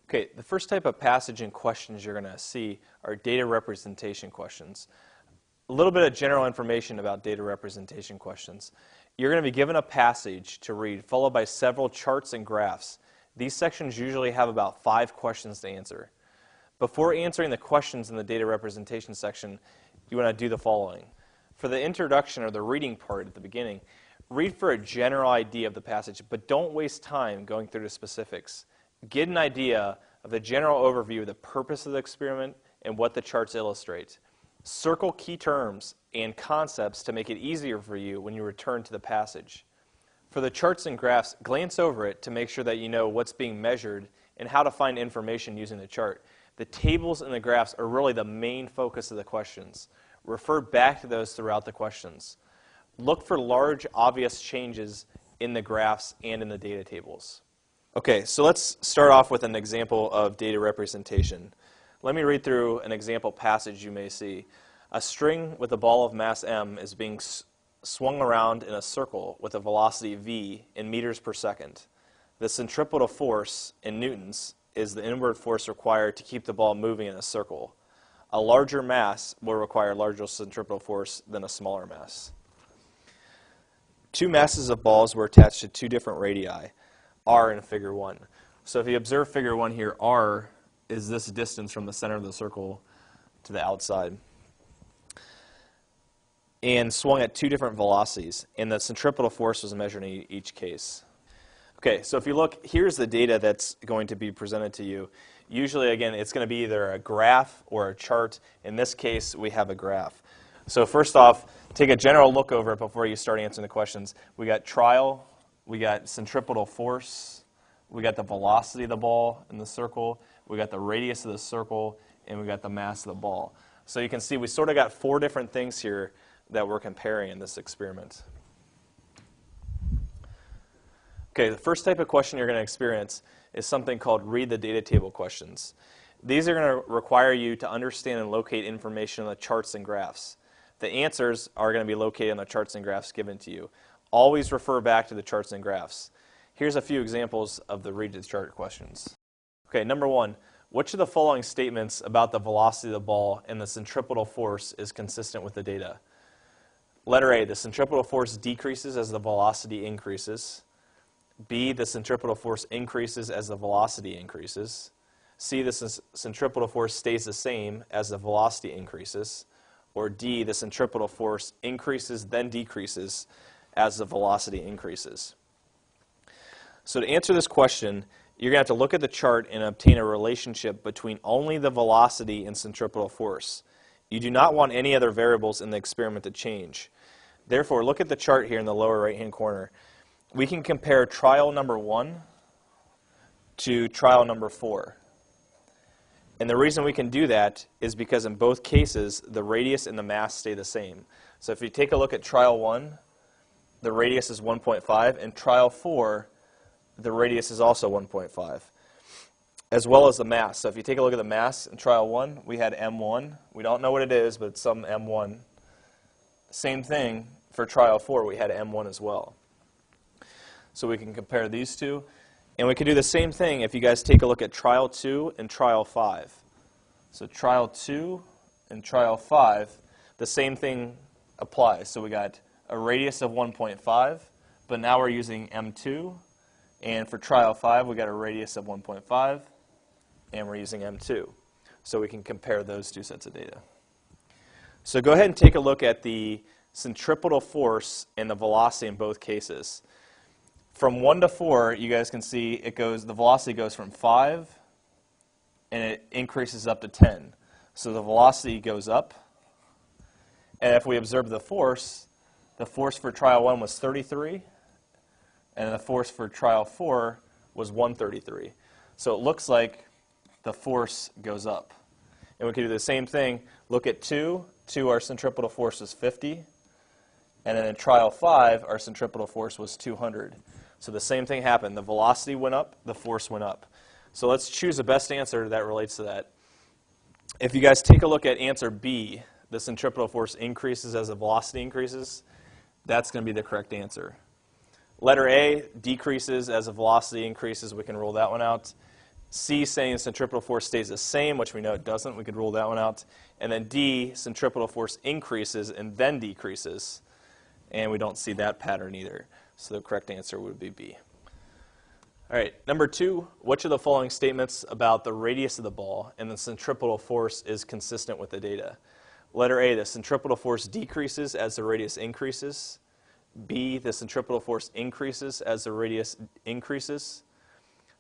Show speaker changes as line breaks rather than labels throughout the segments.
Okay, the first type of passage and questions you're going to see are data representation questions. A little bit of general information about data representation questions. You're going to be given a passage to read, followed by several charts and graphs. These sections usually have about 5 questions to answer. Before answering the questions in the data representation section, you want to do the following. For the introduction or the reading part at the beginning, read for a general idea of the passage, but don't waste time going through the specifics. Get an idea of the general overview of the purpose of the experiment and what the charts illustrate. Circle key terms and concepts to make it easier for you when you return to the passage. For the charts and graphs, glance over it to make sure that you know what's being measured and how to find information using the chart. The tables and the graphs are really the main focus of the questions. Refer back to those throughout the questions. Look for large, obvious changes in the graphs and in the data tables. Okay, so let's start off with an example of data representation. Let me read through an example passage you may see. A string with a ball of mass m is being swung around in a circle with a velocity v in meters per second. The centripetal force in newtons is the inward force required to keep the ball moving in a circle. A larger mass will require larger centripetal force than a smaller mass. 2 masses of balls were attached to 2 different radii, r in figure 1. So if you observe figure 1 here, r is this distance from the center of the circle to the outside, and swung at 2 different velocities, and the centripetal force was measured in each case. Okay, so if you look, here's the data that's going to be presented to you. Usually, again, it's going to be either a graph or a chart. In this case, we have a graph. So first off, take a general look over it before you start answering the questions. We got trial, we got centripetal force, we got the velocity of the ball in the circle, we got the radius of the circle, and we got the mass of the ball. So you can see we sort of got 4 different things here that we're comparing in this experiment. Okay, the first type of question you're going to experience is something called read the data table questions. These are going to require you to understand and locate information on the charts and graphs. The answers are going to be located on the charts and graphs given to you. Always refer back to the charts and graphs. Here's a few examples of the read the chart questions. Okay, number 1, which of the following statements about the velocity of the ball and the centripetal force is consistent with the data? Letter A, the centripetal force decreases as the velocity increases. B, the centripetal force increases as the velocity increases. C, the centripetal force stays the same as the velocity increases. Or D, the centripetal force increases then decreases as the velocity increases. So to answer this question, you're going to have to look at the chart and obtain a relationship between only the velocity and centripetal force. You do not want any other variables in the experiment to change. Therefore, look at the chart here in the lower right-hand corner. We can compare trial number 1 to trial number 4. And the reason we can do that is because in both cases, the radius and the mass stay the same. So if you take a look at trial 1, the radius is 1.5, and trial 4, the radius is also 1.5, as well as the mass. So if you take a look at the mass in trial 1, we had m1. We don't know what it is, but it's some m1. Same thing for trial 4, we had m1 as well. So we can compare these two. And we can do the same thing if you guys take a look at trial 2 and trial 5. So trial 2 and trial 5, the same thing applies. So we got a radius of 1.5, but now we're using m2. And for trial 5, we got a radius of 1.5, and we're using m2. So we can compare those 2 sets of data. So go ahead and take a look at the centripetal force and the velocity in both cases. From 1 to 4, you guys can see the velocity goes from 5, and it increases up to 10. So the velocity goes up. And if we observe the force for trial 1 was 33, and the force for trial 4 was 133. So it looks like the force goes up. And we can do the same thing. Look at 2. 2, our centripetal force was 50. And then in trial 5, our centripetal force was 200. So the same thing happened. The velocity went up, the force went up. So let's choose the best answer that relates to that. If you guys take a look at answer B, the centripetal force increases as the velocity increases, that's going to be the correct answer. Letter A decreases as the velocity increases. We can rule that one out. C saying centripetal force stays the same, which we know it doesn't. We could rule that one out. And then D, centripetal force increases and then decreases. And we don't see that pattern either. So the correct answer would be B. All right, number 2, which of the following statements about the radius of the ball and the centripetal force is consistent with the data? Letter A, the centripetal force decreases as the radius increases. B, the centripetal force increases as the radius increases.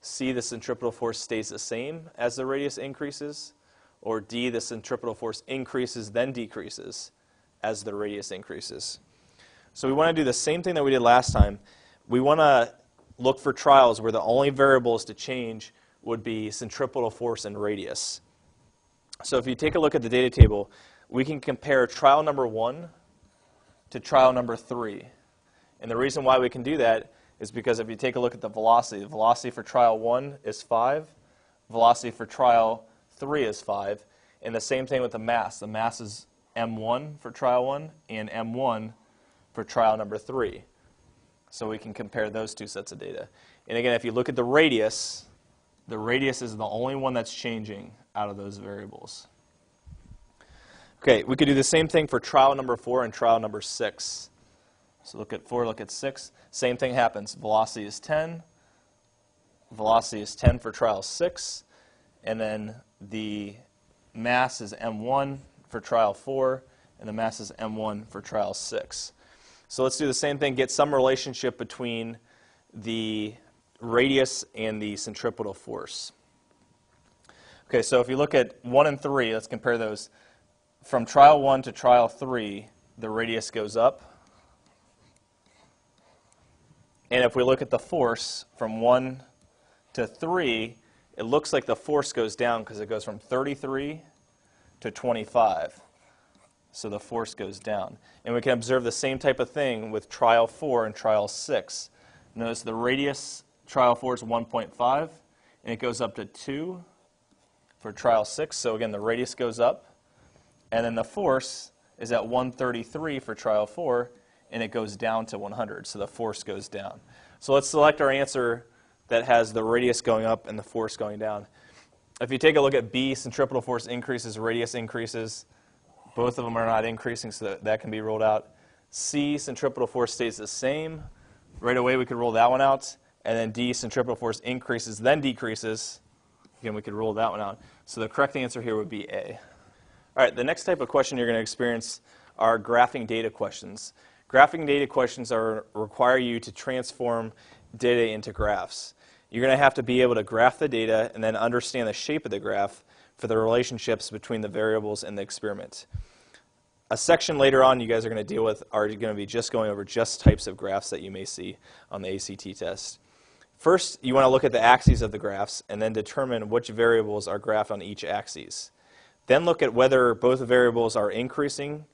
C, the centripetal force stays the same as the radius increases. Or D, the centripetal force increases then decreases as the radius increases. So we want to do the same thing that we did last time. We want to look for trials where the only variables to change would be centripetal force and radius. So if you take a look at the data table, we can compare trial number 1 to trial number 3. And the reason why we can do that is because if you take a look at the velocity for trial 1 is 5, velocity for trial 3 is 5, and the same thing with the mass. The mass is m1 for trial 1 and m1 for trial number 3. So we can compare those two sets of data. And again, if you look at the radius is the only one that's changing out of those variables. Okay, we could do the same thing for trial number 4 and trial number 6. So look at 4, look at 6. Same thing happens. Velocity is 10. Velocity is 10 for trial 6. And then the mass is m1 for trial 4, and the mass is m1 for trial 6. So let's do the same thing, get some relationship between the radius and the centripetal force. Okay, so if you look at 1 and 3, let's compare those. From trial 1 to trial 3, the radius goes up. And if we look at the force from 1 to 3, it looks like the force goes down because it goes from 33 to 25. So the force goes down. And we can observe the same type of thing with trial 4 and trial 6. Notice the radius, trial 4 is 1.5, and it goes up to 2 for trial 6. So again, the radius goes up. And then the force is at 133 for trial 4, and it goes down to 100. So the force goes down. So let's select our answer that has the radius going up and the force going down. If you take a look at B, centripetal force increases, radius increases. Both of them are not increasing, so that can be ruled out. C, centripetal force stays the same. Right away, we could rule that one out. And then D, centripetal force increases, then decreases. Again, we could rule that one out. So the correct answer here would be A. All right, the next type of question you're going to experience are graphing data questions. Graphing data questions require you to transform data into graphs. You're going to have to be able to graph the data and then understand the shape of the graph for the relationships between the variables in the experiment. A section later on you guys are going to deal with are going to be just going over just types of graphs that you may see on the ACT test. First, you want to look at the axes of the graphs and then determine which variables are graphed on each axis. Then look at whether both variables are increasing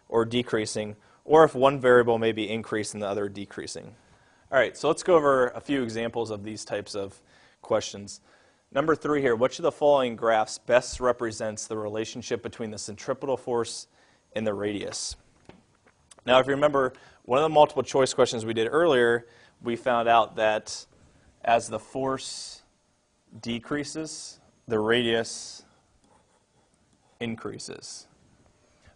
or decreasing, or if one variable may be increasing and the other decreasing. All right, so let's go over a few examples of these types of questions. Number 3 here, which of the following graphs best represents the relationship between the centripetal force and the radius? Now, if you remember, one of the multiple choice questions we did earlier, we found out that as the force decreases, the radius increases.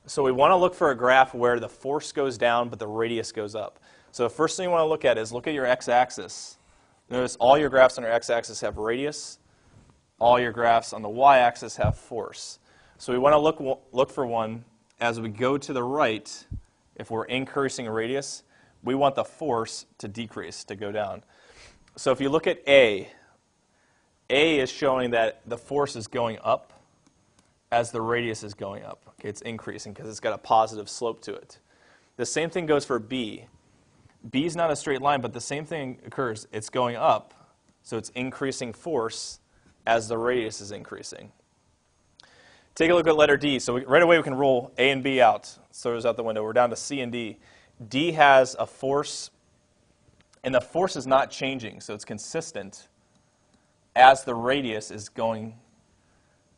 So we want to look for a graph where the force goes down but the radius goes up. So the first thing you want to look at is look at your x-axis. Notice all your graphs on your x-axis have radius. All your graphs on the y-axis have force. So we want to look for one as we go to the right. If we're increasing radius, we want the force to decrease, to go down. So if you look at A is showing that the force is going up as the radius is going up. Okay, it's increasing because it's got a positive slope to it. The same thing goes for B. B is not a straight line, but the same thing occurs. It's going up, so it's increasing force as the radius is increasing. Take a look at letter D. So right away we can rule A and B out. So it's out the window. We're down to C and D. D has a force, and the force is not changing, so it's consistent as the radius is going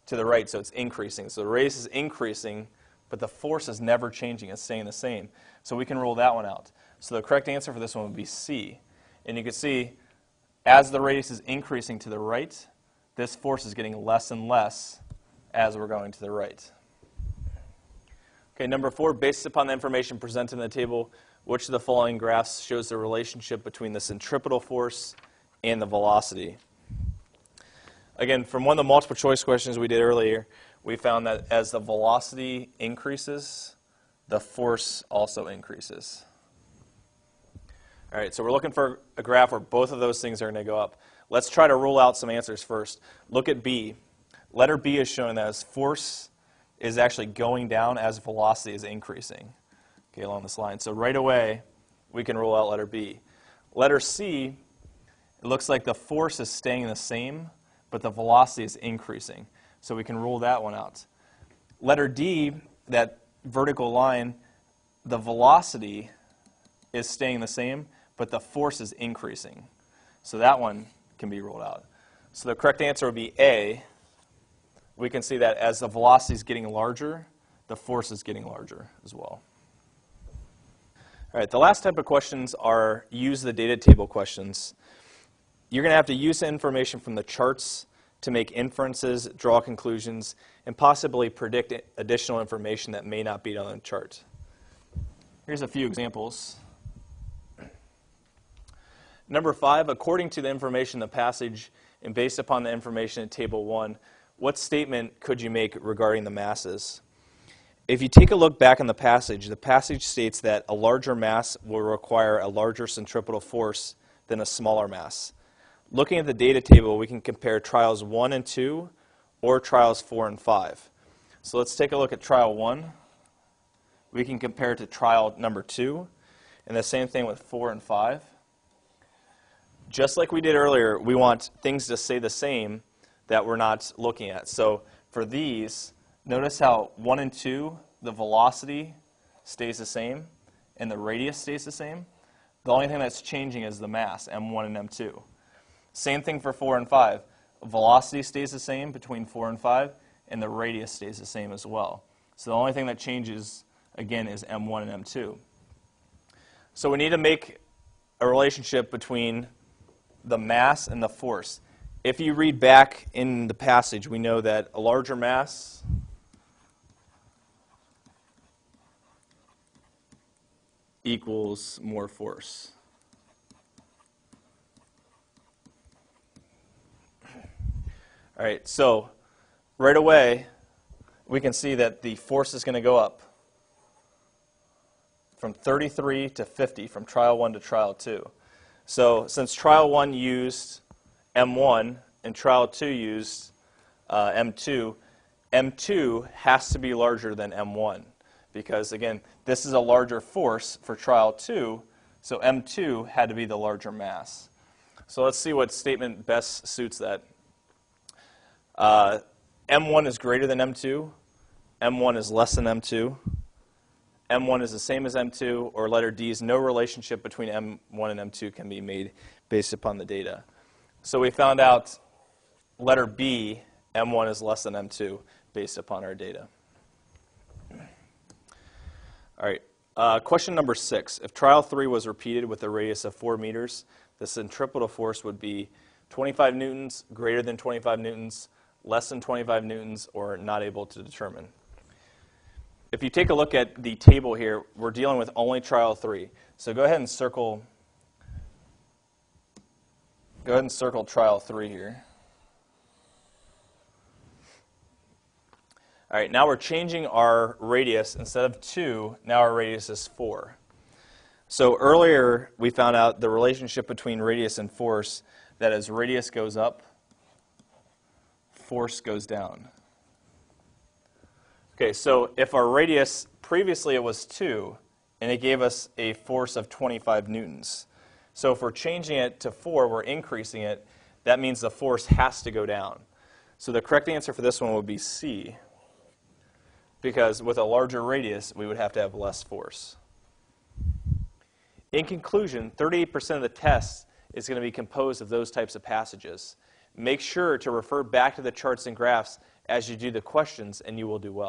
to the right, so it's increasing. So the radius is increasing, but the force is never changing. It's staying the same. So we can rule that one out. So the correct answer for this one would be C. And you can see as the radius is increasing to the right, this force is getting less and less as we're going to the right. Okay, number 4, based upon the information presented in the table, which of the following graphs shows the relationship between the centripetal force and the velocity? Again, from one of the multiple choice questions we did earlier, we found that as the velocity increases, the force also increases. All right, so we're looking for a graph where both of those things are going to go up. Let's try to rule out some answers first. Look at B. Letter B is showing that as force is actually going down as velocity is increasing, okay, along this line. So right away, we can rule out letter B. Letter C, it looks like the force is staying the same, but the velocity is increasing. So we can rule that one out. Letter D, that vertical line, the velocity is staying the same, but the force is increasing. So that one can be ruled out. So the correct answer would be A. We can see that as the velocity is getting larger, the force is getting larger as well. All right, the last type of questions are use the data table questions. You're going to have to use the information from the charts to make inferences, draw conclusions, and possibly predict additional information that may not be on the chart. Here's a few examples. Number 5, according to the information in the passage and based upon the information in Table 1, what statement could you make regarding the masses? If you take a look back in the passage states that a larger mass will require a larger centripetal force than a smaller mass. Looking at the data table, we can compare trials 1 and 2 or trials 4 and 5. So let's take a look at trial 1. We can compare it to trial number 2, and the same thing with 4 and 5. Just like we did earlier, we want things to stay the same that we're not looking at. So for these, notice how 1 and 2, the velocity stays the same and the radius stays the same. The only thing that's changing is the mass, m1 and m2. Same thing for 4 and 5. Velocity stays the same between 4 and 5, and the radius stays the same as well. So the only thing that changes, again, is m1 and m2. So we need to make a relationship between the mass and the force. If you read back in the passage, we know that a larger mass equals more force. All right, so right away, we can see that the force is going to go up from 33 to 50 from trial 1 to trial 2. So since trial 1 used M1 and trial 2 used M2, M2 has to be larger than M1 because, again, this is a larger force for trial 2, so M2 had to be the larger mass. So let's see what statement best suits that. M1 is greater than M2, M1 is less than M2, M1 is the same as M2, or letter D is no relationship between M1 and M2 can be made based upon the data. So we found out letter B, M1 is less than M2 based upon our data. All right, question number 6. If trial 3 was repeated with a radius of 4 meters, the centripetal force would be 25 newtons, greater than 25 newtons, less than 25 newtons, or not able to determine. If you take a look at the table here, we're dealing with only trial 3. So go ahead and circle trial 3 here. All right, now we're changing our radius. Instead of 2, now our radius is 4. So earlier we found out the relationship between radius and force, that as radius goes up, force goes down. Okay, so if our radius, previously it was 2, and it gave us a force of 25 newtons. So if we're changing it to 4, we're increasing it, that means the force has to go down. So the correct answer for this one would be C, because with a larger radius, we would have to have less force. In conclusion, 38% of the test is going to be composed of those types of passages. Make sure to refer back to the charts and graphs as you do the questions, and you will do well.